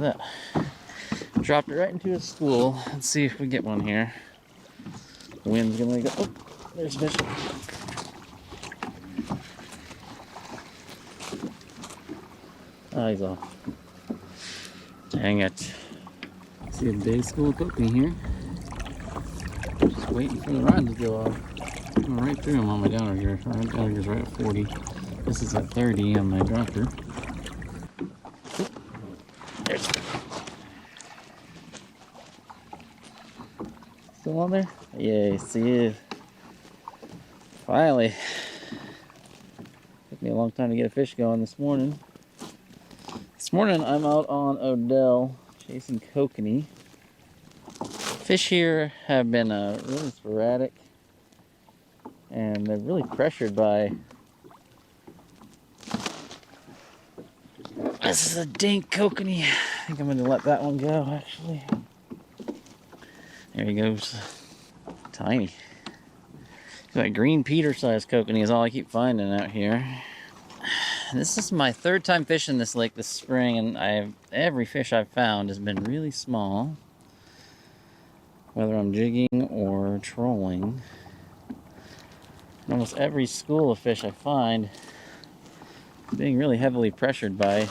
at that. Dropped it right into a school. Let's see if we get one here. The wind's gonna go. Oh, there's a fish. Oh, he's off. Dang it. See a big school of kokanee here. Just waiting for the rod to go off. I'm right through them on my downer here. My downer is right at 40. This is at 30 on my dropper. There's still on there? Yes, he is. Finally. Took me a long time to get a fish going this morning. This morning I'm out on Odell chasing kokanee. Fish here have been really sporadic, and they're really pressured by. This is a dink kokanee. I think I'm going to let that one go, actually. There he goes. Tiny. That green Peter-sized kokanee is all I keep finding out here. This is my third time fishing this lake this spring, and every fish I've found has been really small. Whether I'm jigging or trolling. And almost every school of fish I find is being really heavily pressured by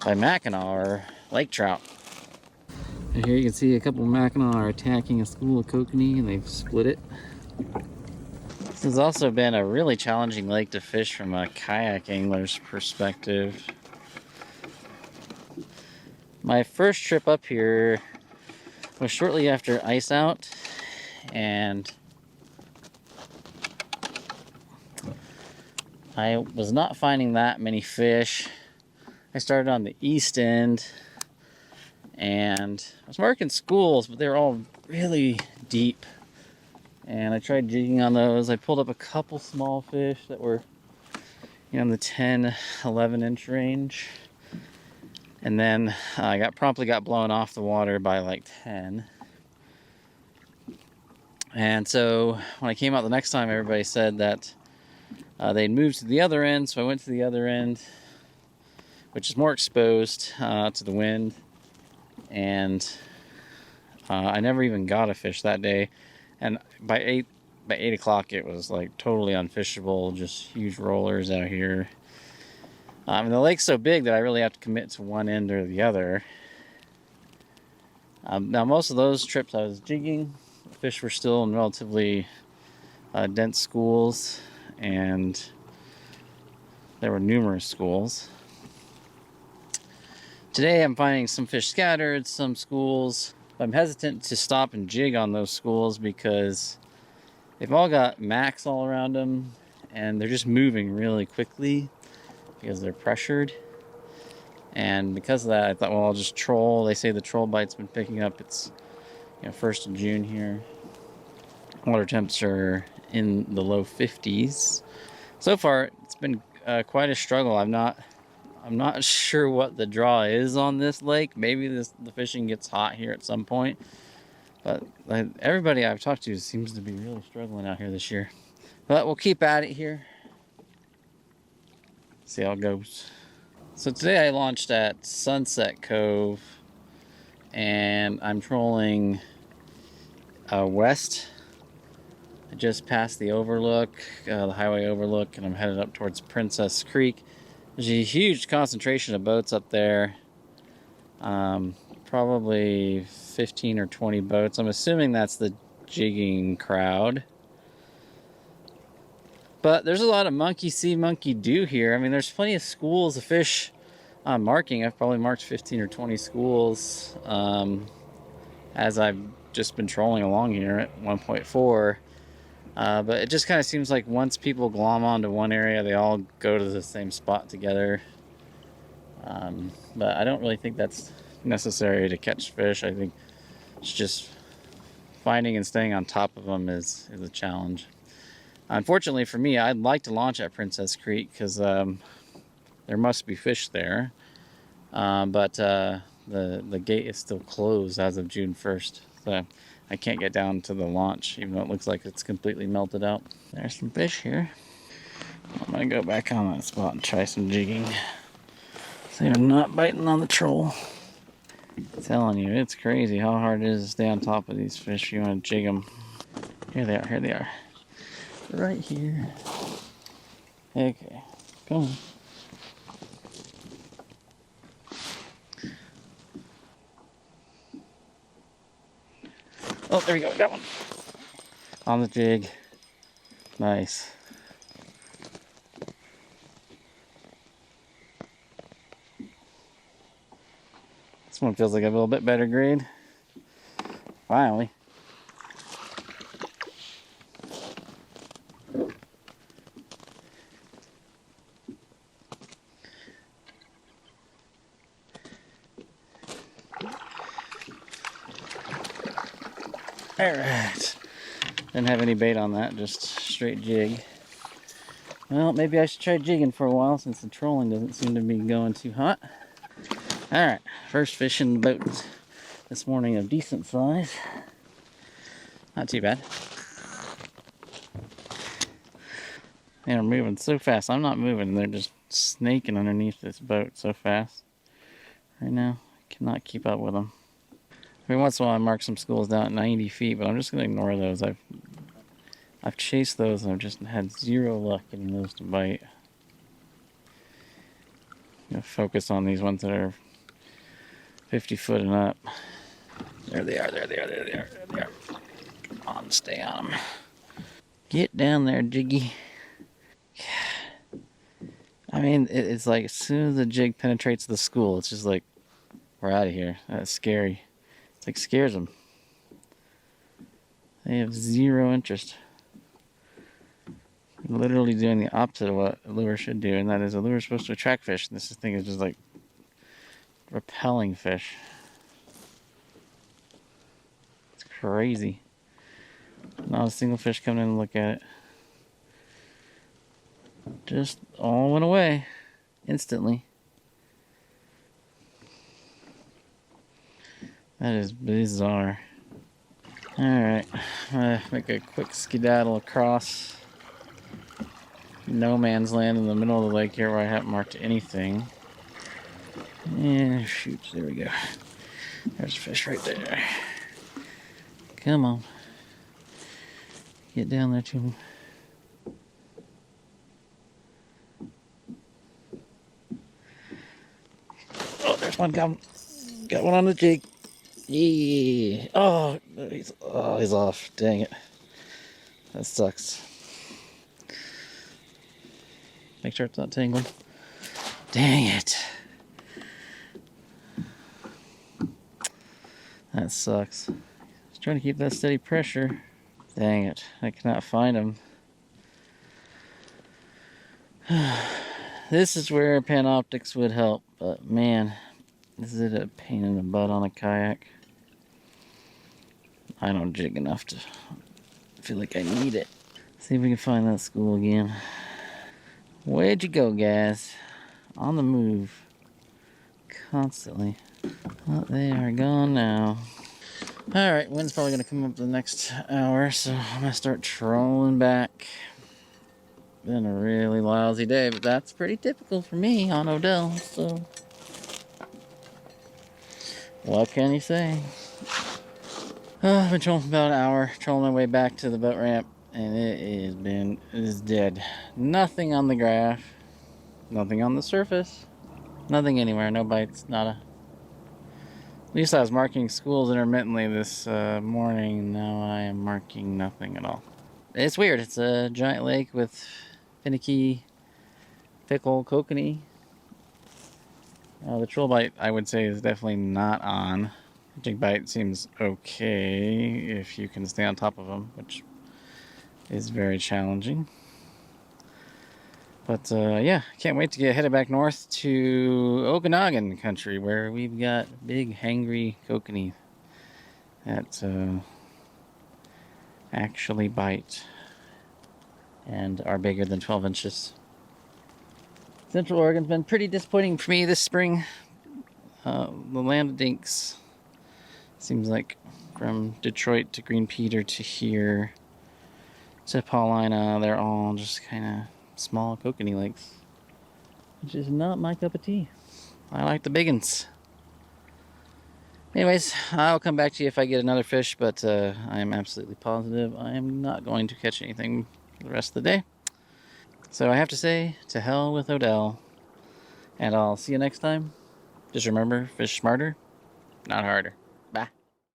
Mackinaw or lake trout. And here you can see a couple of Mackinaw are attacking a school of kokanee, and they've split it. This has also been a really challenging lake to fish from a kayak angler's perspective. My first trip up here was shortly after ice out, and I was not finding that many fish. I started on the east end, and I was marking schools, but they were all really deep. And I tried jigging on those. I pulled up a couple small fish that were, in the 10, 11 inch range. And then I promptly got blown off the water by like 10. And so when I came out the next time, everybody said that they'd moved to the other end. So I went to the other end, which is more exposed to the wind. And I never even got a fish that day. And by 8 o'clock, it was like totally unfishable, just huge rollers out here. And the lake's so big that I really have to commit to one end or the other. Now, most of those trips I was jigging. The fish were still in relatively dense schools, and there were numerous schools. Today I'm finding some fish scattered, some schools. I'm hesitant to stop and jig on those schools because they've all got macks all around them, and they're just moving really quickly because they're pressured. And because of that, I thought, well, I'll just troll. They say the troll bite's been picking up. It's 1st of June here. Water temps are in the low 50s. So far, it's been quite a struggle. I'm not sure what the draw is on this lake. Maybe the fishing gets hot here at some point. But everybody I've talked to seems to be really struggling out here this year. But we'll keep at it here. See how it goes. So today I launched at Sunset Cove, and I'm trolling west. I just passed the overlook, the highway overlook, and I'm headed up towards Princess Creek. There's a huge concentration of boats up there. Probably 15 or 20 boats. I'm assuming that's the jigging crowd. But there's a lot of monkey see, monkey do here. I mean, there's plenty of schools of fish I'm marking. I've probably marked 15 or 20 schools as I've just been trolling along here at 1.4. But it just kind of seems like once people glom onto one area, they all go to the same spot together. But I don't really think that's necessary to catch fish. I think it's just finding and staying on top of them is a challenge. Unfortunately for me, I'd like to launch at Princess Creek because there must be fish there. But the gate is still closed as of June 1st. So I can't get down to the launch, even though it looks like it's completely melted out. There's some fish here. I'm gonna go back on that spot and try some jigging. They're not biting on the troll. I'm telling you, it's crazy how hard it is to stay on top of these fish. You want to jig them. Here they are, here they are. Right here. Okay, come on. Oh, there we go, got one. On the jig. Nice. This one feels like a little bit better grade. Finally. Alright. Didn't have any bait on that, just straight jig. Well, maybe I should try jigging for a while since the trolling doesn't seem to be going too hot. Alright, first fish in the boat this morning of decent size. Not too bad. They're moving so fast. I'm not moving. They're just snaking underneath this boat so fast. Right now, I cannot keep up with them. Every once in a while I mark some schools down at 90 feet, but I'm just going to ignore those. I've chased those and I've just had zero luck getting those to bite. I'm going to focus on these ones that are 50 foot and up. There they are, there they are, there they are, there they are. Come on, stay on them. Get down there, Jiggy. I mean, it's like as soon as the jig penetrates the school, it's just like, we're out of here. That's scary. It's like scares them. They have zero interest. Literally doing the opposite of what a lure should do, and that is a lure is supposed to attract fish, and this thing is just like repelling fish. It's crazy. Not a single fish coming in to look at it. Just all went away instantly. That is bizarre. Alright, I'm gonna make a quick skedaddle across no man's land in the middle of the lake here where I haven't marked anything. And shoot, there we go. There's a fish right there. Come on. Get down there to him. Oh, there's one coming. Got one on the jig. Yeah. Oh, he's off. Dang it. That sucks. Make sure it's not tangling. Dang it. That sucks. Just trying to keep that steady pressure. Dang it. I cannot find him. This is where Panoptics would help, but man, is it a pain in the butt on a kayak. I don't jig enough to feel like I need it. See if we can find that school again. Where'd you go, guys? On the move. Constantly. Oh, they are gone now. Alright, wind's probably going to come up the next hour, so I'm going to start trolling back. Been a really lousy day, but that's pretty typical for me on Odell, so what can you say? I've been trolling for about an hour, trolling my way back to the boat ramp, and it is dead. Nothing on the graph, nothing on the surface, nothing anywhere, no bites, nada. At least I was marking schools intermittently this morning. Now I am marking nothing at all. It's weird. It's a giant lake with finicky, fickle kokanee. The troll bite, I would say, is definitely not on. Jig bite seems okay if you can stay on top of them, which is very challenging. But yeah, can't wait to get headed back north to Okanagan country where we've got big hangry kokanee that actually bite and are bigger than 12 inches. Central Oregon's been pretty disappointing for me this spring. The land of dinks. Seems like from Detroit to Green Peter to here to Paulina, they're all just kind of small kokanee lakes, which is not my cup of tea. I like the big uns. Anyways, I'll come back to you if I get another fish, but I am absolutely positive I am not going to catch anything for the rest of the day. So I have to say, to hell with Odell, and I'll see you next time. Just remember, fish smarter, not harder.